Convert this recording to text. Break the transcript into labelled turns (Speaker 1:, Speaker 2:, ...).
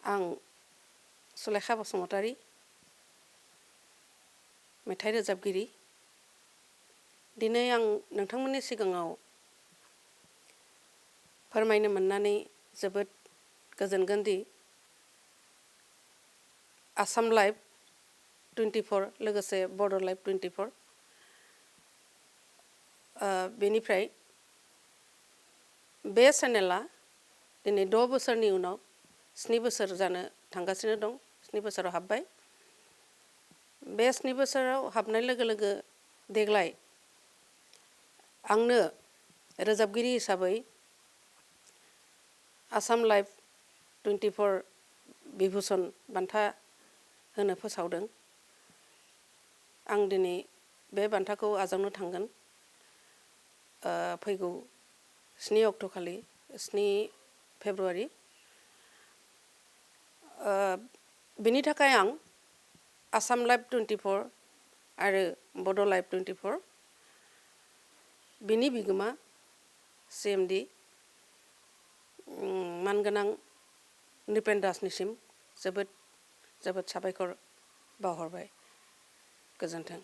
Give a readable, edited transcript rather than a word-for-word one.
Speaker 1: आं सुलेखा बसुमतारी मेथाइ रोजाबगिरि दिनै आं नोंथांमोननि सिगाङाव फोरमायनो मोननानै जोबोद गोजोनगोन दि आसाम लाइभ 24 लोगोसे बड' लाइभ 24 बेनिफ्राय बे चेनेला दिनै 6 बोसोरनि उनाव 7 बोसोर जानो थांगासिनो दं 7 बोसोराव हाबबाय बे 7 बोसोराव हाबनाय लोगो लोगो देग्लाय आंनो रोजाबगिरि हिसाबै आसाम लाइभ 24 बिभूषण बान्था होनो फोसावदों आं दिनै बे बान्थाखौ आजावनो थांगोन फैगौ 7 अक्ट'खालि 7 फेब्रुवारि बेनि थाखाय आं आसाम लाइभ 24 आरो बड' लाइभ 24 बिनि बिगोमा CMD मानगोनां नृपेन दासनिसिम जोबोद साबायखर बावहरबाय गोजोन्थों